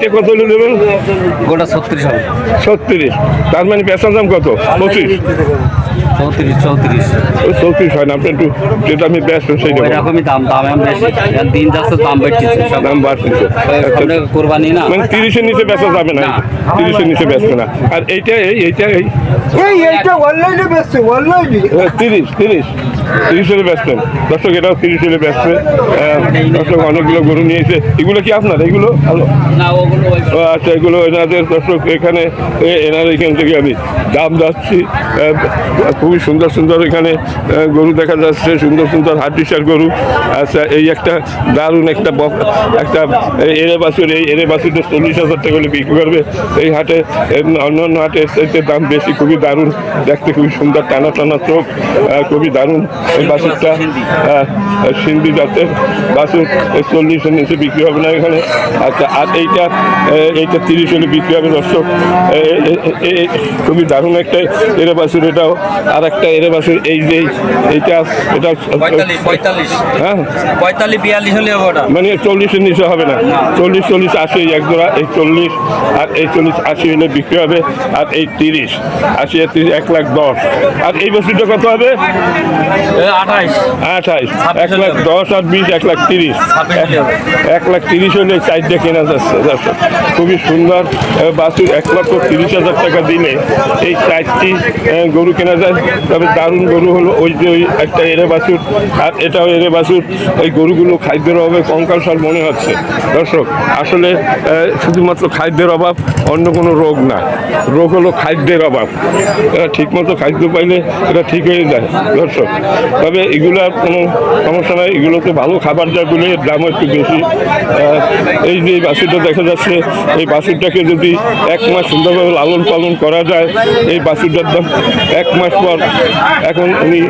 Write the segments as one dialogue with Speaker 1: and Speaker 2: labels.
Speaker 1: এইটা কত হলে দেবেন?
Speaker 2: গোটা 36 হবে।
Speaker 1: 36, তার মানে বেচার দাম কত? 25,
Speaker 2: 34
Speaker 1: হয় না। আপনি একটু যেটা আমি ব্যস্ত সেইটা বলুন।
Speaker 2: এরকমই দাম আমি বেশি দিন যাচ্ছে দাম বাড়ছে সব
Speaker 1: দাম বাড়তেছে।
Speaker 2: কোরবানি না
Speaker 1: মানে 30-এর নিচে বেচা যাবে না, 30-এর নিচে বেচবে না। আর এইটা
Speaker 3: এইটা অনলাইনে বেচছে, অনলাইনে
Speaker 1: 30 হলে বেচবেন। দর্শক এটাও 30 হলে বেচবে। দর্শক অনেকগুলো গরু নিয়েছে। এগুলো কি আপনার? এগুলো
Speaker 2: না ওগুলো
Speaker 1: আচ্ছা, এগুলো এনাদের। দর্শক এখানে এখান থেকে আমি দাম যাচ্ছি। খুবই সুন্দর সুন্দর এখানে গরু দেখা যাচ্ছে, সুন্দর সুন্দর হাড্ডিসার গরু। আচ্ছা, এই একটা দারুণ একটা এরে বাছুর, এই এরে বাছুরটা 40,000 টাকা করে বিক্রি করবে এই হাটে। অন্যান্য হাটে এর দাম বেশি। খুবই দারুণ দেখতে, খুবই সুন্দর, টানা টানা চোখ, খুবই দারুণ এই বাছুরটা। সিন্ধি জাতের বাছুর, 40-এর নিচে বিক্রি হবে না এখানে। আচ্ছা, আর এইটা 30 হলে বিক্রি হবে। দর্শক খুবই দারুণ একটা এরে বাছুর এটাও। আর একটা এরে বাছুর এই যে এটা
Speaker 2: 45
Speaker 1: হ্যাঁ
Speaker 2: 42 হলে ওটা
Speaker 1: মানে 40-এর নিচে হবে না। 40, 80 এক জোড়া। এই 40 আর এই 40, 80 হলে বিক্রি হবে। আর এই 30, 80 আর 30, 1,10,000। আর এই বছরটা কত হবে?
Speaker 2: 28
Speaker 1: 1,10,000 আর 20, 1,30,000। 1,30,000 হলে চারটে কেনা যাচ্ছে। খুবই সুন্দর বাছুর। 1,30,000 টাকা দিলে এই 4টি গরু কেনা যায়। তবে দারুণ গরু হলো ওই যে ওই একটা এরে বাছুর, আর এটাও এরে বাছুর। এই গরুগুলো খাদ্যের অভাবে কঙ্কালসার মনে হচ্ছে। দর্শক আসলে শুধুমাত্র খাদ্যের অভাব, অন্য কোনো রোগ না। রোগ হলো খাদ্যের অভাব। ঠিকমতো খাদ্য পাইলে এটা ঠিক হয়ে যায় দর্শক। তবে এগুলার কোনো সমস্যা নাই, এগুলোতে ভালো খাবার যায় বলে এর দামও একটু বেশি। এই যে বাছুরটা দেখা যাচ্ছে, এই বাছুরটাকে যদি 1 মাস সুন্দরভাবে লালন পালন করা যায়, এই বাছুরটার দাম 1 মাস পর, এখন উনি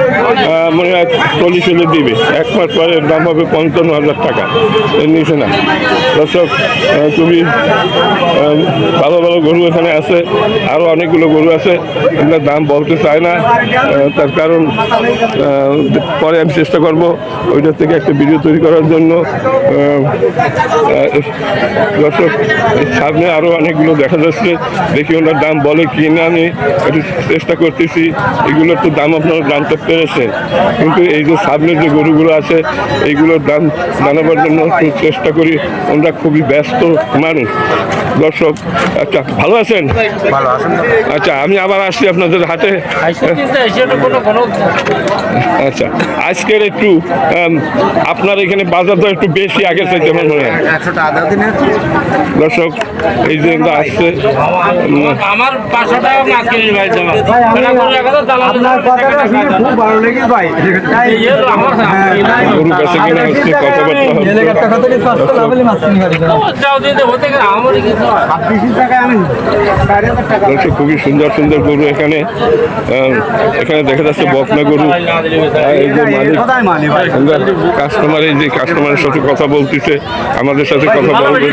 Speaker 1: মনে হয় 40 হলে দিবে। 1 মাস পরে এর দাম হবে 55,000 টাকা, এর নিচে না। দর্শক খুবই ভালো ভালো গরু এখানে আছে। আরও অনেকগুলো গরু আছে, এগুলোর দাম বলতে চায় না। তার কারণ পরে আমি চেষ্টা করব ওইটার থেকে একটা ভিডিও তৈরি করার জন্য। দর্শক সামনে আরও অনেকগুলো দেখা যাচ্ছে, দেখি ওনার দাম বলে কি না। আমি একটু চেষ্টা করতেছি। এগুলোর তো দাম আপনারা জানতে পেরেছেন, কিন্তু এই যে সামনের যে গরুগুলো আছে এইগুলোর দাম জানাবার জন্য একটু চেষ্টা করি। ওনারা খুবই ব্যস্ত মানুষ। দর্শক আচ্ছা, ভালো আছেন? আচ্ছা, আমি আবার আসছি আপনাদের হাটে। আচ্ছা, আজকের একটু আপনার এখানে বাজার দর একটু বেশি আগের চাইতে আমার মনে হয়। দর্শক এই যে আসছে,
Speaker 2: আমার 500 টাকা মাছ কিনে ভাই জমা
Speaker 3: আপনার কথাটা শুনে খুব ভালো লেগে ভাই।
Speaker 1: গরু কাছে কিনে হচ্ছে, কথাবার্তা হচ্ছে। দর্শক খুবই সুন্দর সুন্দর গরু এখানে। এখানে দেখা যাচ্ছে বকনা গরু। এই যে কাস্টমার, এই যে কাস্টমারের সাথে কথা বলতেছে, আমাদের সাথে কথা বলতে।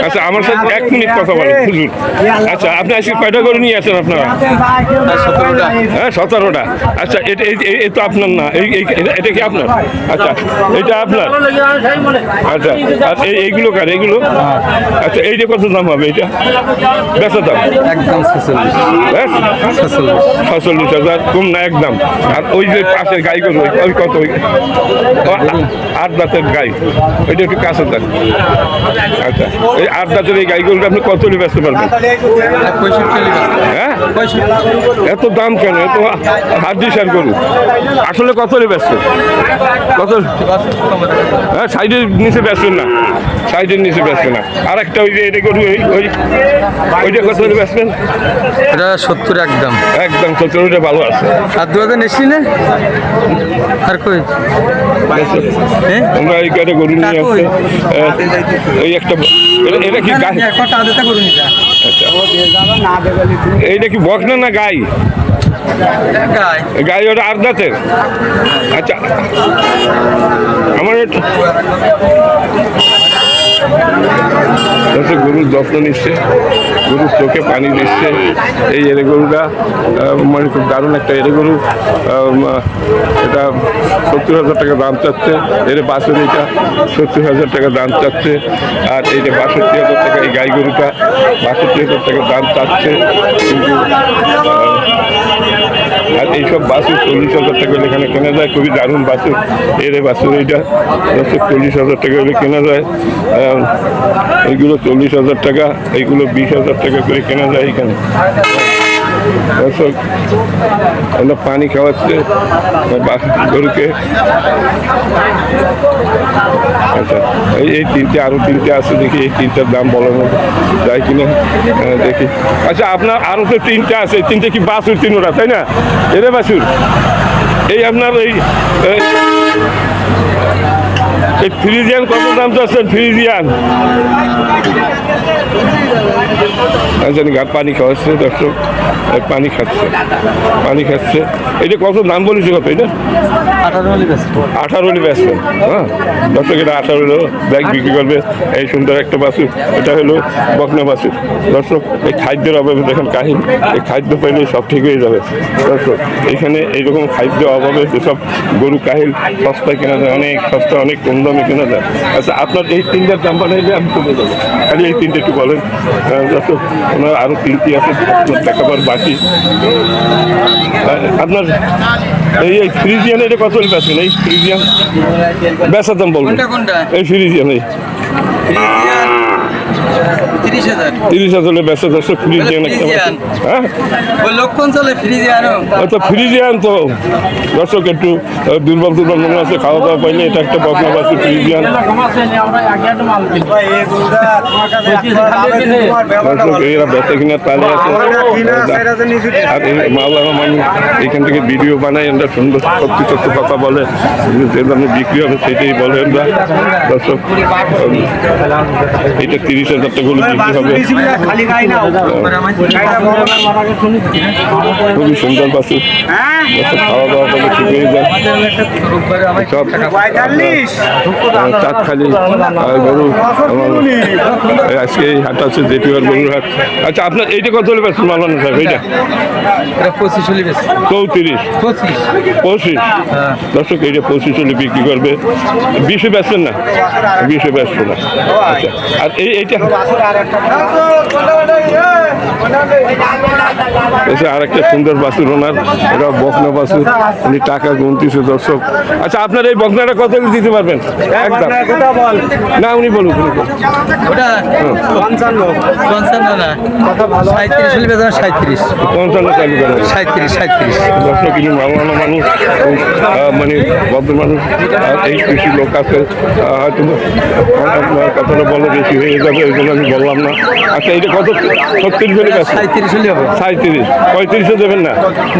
Speaker 1: আচ্ছা, আমার সাথে 1 মিনিট কথা বলেন হুজুর। আচ্ছা, আপনি আজকে কয়টা গরু নিয়ে আসেন আপনারা?
Speaker 2: 17টা।
Speaker 1: হ্যাঁ, 17টা। আচ্ছা, এই তো আপনার না, এটা কি আপনার? আচ্ছা, এটা আপনার। আচ্ছা, আর এইগুলো কার? এইগুলো আচ্ছা, এইটা কত দাম হবে? এইটা বেচা দাম
Speaker 2: একদম
Speaker 1: 46,000, কম না একদম। আর ওই যে পাশের গাই গরু, ওই কত? 8 দাঁতের গাই, ওইটা একটু কাছে দেন। আচ্ছা, এই 8 দাঁতের এই গাই গরুটা আপনি কত বেচতে পারবেন? হ্যাঁ, এত দাম কেন? এত হাড্ডিসার গরু আসলে কত বেচছে? কত? হ্যাঁ, সাইডের নিচে বেচবেন না, সাইডের নিচে বেচবে না। আর একটা ওই যে এটা গরু, ওইটা কত বেচবেন?
Speaker 2: এটা 70 একদম।
Speaker 1: একদম 70, ওইটা ভালো আছে।
Speaker 2: আর 2000 এসছি না আর কই
Speaker 1: আমরা এই গাড়ি গরু নিয়ে আসছে। এই একটা এটা কি গাই? এইটা কি বকনা না গাই? গাই ওটা 8 দাঁতের। আচ্ছা, আমার গরুর যত্ন নিচ্ছে, গরুর চোখে পানি দিচ্ছে। এই এরে গরুটা মানে খুব দারুণ একটা এরে গরু। এটা 70,000 টাকা দাম চাচ্ছে। এর বাছুর এটা 70,000 টাকা দাম চাচ্ছে। আর এই যে 62,000 টাকা এই গাই গরুটা 62,000 টাকা দাম চাচ্ছে। কিন্তু আর এইসব বাছুর 40,000 টাকা হলে এখানে কেনা যায়। খুবই দারুণ বাছুর। এর বাছুর এইটা 40,000 টাকা হলে কেনা যায়। এইগুলো 40,000 টাকা, এইগুলো 20,000 টাকা করে কেনা যায় এখানে। দর্শক আমরা পানি খাওয়াচ্ছে গরুকে। আচ্ছা, এই তিনটে আরো তিনটে আছে, দেখি এই তিনটার দাম বলানো যায় কিনা দেখি। আচ্ছা, আপনার আরো তো তিনটা আছে, তিনটে কি বাছুর তিনোটা, তাই না? এরে বাছুর এই আপনার এই ফ্রিজিয়ান কত দাম চাচ্ছেন? ফ্রিজিয়ান জানি গা পানি খাওয়াচ্ছে দর্শক, পানি খাচ্ছে। এটা কত দাম বলেছে কত? এটা 18 হলে ব্যস্ত। হ্যাঁ দর্শক, এটা 18 হলো ব্যাগ বিক্রি করবে। এই সুন্দর একটা বাছুর, এটা হলো বকনা বাছুর। দর্শক, এই খাদ্যের অভাবে দেখেন কাহিনী, এই খাদ্য পেলে সব ঠিক হয়ে যাবে। দর্শক, এখানে এইরকম খাদ্য অভাবে যেসব গরু কাহিল সস্তায় কেনা যায়, অনেক সস্তা, অনেক কম দামে কেনা যায়। আচ্ছা, আপনার এই তিনটার দাম বানাইলে আমি চলে যাবো। খালি এই তিনটে একটু বলেন। দর্শক, ওনার আরও তিনটি আছে, টাকা পাওয়ার বাকি। আপনার এই ফ্রিজিয়ান এটা কত বেচেন? এই ফ্রিজিয়ান বেচার দাম বলবেন? এই ফ্রিজিয়ান এই 30,000 বেচা। দর্শক, ফ্রিজিয়ান একটা, হ্যাঁ ফ্রিজিয়ান তো দর্শক একটু দুর্বল মনে আছে, খাওয়া দাওয়া পাইলে। এটা একটা বকনা বাছুর ফ্রিজিয়ান। দর্শক, এরা বেচা কিনা তালে আছে। আর এই মাওলানা মানুষ এখান থেকে ভিডিও বানাই, আমরা সুন্দর সত্যি কথা বলে, যে দামে বিক্রি হবে সেটাই বলে আমরা। দর্শক, এটা 30,000 টাকা হলে বিক্রি হবে। খুবই সুন্দর বাছুর। খাওয়া দাওয়া করলে ঠিক হয়ে যায়। সব চাঁদখালি গরু আজকে এই হাট আছে, জেটিওয়ার গরুর হাট। আচ্ছা, আপনার এইটা কত হলে বেচছেন মালানা সাহেব? এইটা 34, 25। দর্শক, এইটা 25 হলে বিক্রি করবে। 20 বেচছেন না? 20 বেচছে না। আচ্ছা, আর এইটা আর একটা সুন্দর বাছুর ওনার, এটা বকনা বাছুর। উনি টাকা গুনতেছে দর্শক। আচ্ছা, আপনার এই বকনাটা কত দিতে পারবেন? একদম না, উনি বলুন।
Speaker 2: 55 না, 37
Speaker 1: 55 চালু করেন।
Speaker 2: 37
Speaker 1: দর্শক, কিন্তু মাওলানা মানুষ, মানে ভদ্র মানুষ, এই কৃষি লোক আছে, হয়তো আপনার কথাটা বলে বেশি হয়ে যাবে, ওই জন্য আমি বললাম না। আচ্ছা, এটা কত? 36 হলে গেছে?
Speaker 2: 37 হলে হবে।
Speaker 1: 37, 35 দেবেন না?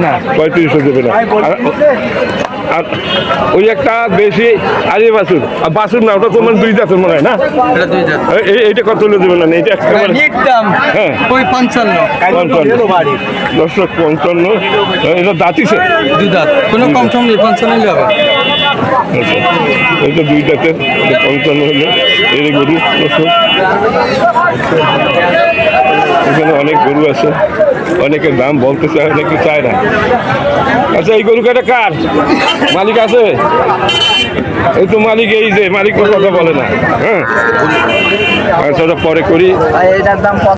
Speaker 2: না,
Speaker 1: 35 দেবে না। আর ওই একটা বেশি আরে বাছুর, আর বাছুর না, ওটা তোমার 2 দাঁতের মনে হয় না?
Speaker 2: এটা 2 দাঁত।
Speaker 1: এইটা কত হলে দেবেন না? এটা একেবারে
Speaker 2: একদম
Speaker 1: হ্যাঁ,
Speaker 2: ওই 55।
Speaker 1: 55। দর্শক, 55। এটা দাঁতিছে?
Speaker 2: 2 দাঁত, কোনো কম সম নেই, 55 হলে হবে।
Speaker 1: আচ্ছা, এটা 2 দাঁতের, 55 হলে এর গরু। দর্শক, এখানে অনেক গরু আছে, অনেকের দাম বলতে চায়, অনেকে চায় না। আচ্ছা, এই গরু কাটা কার? মালিক আছে? এই তো মালিক, এই যে মালিক কথা বলে না। হ্যাঁ, আচ্ছা, ওটা পরে করি।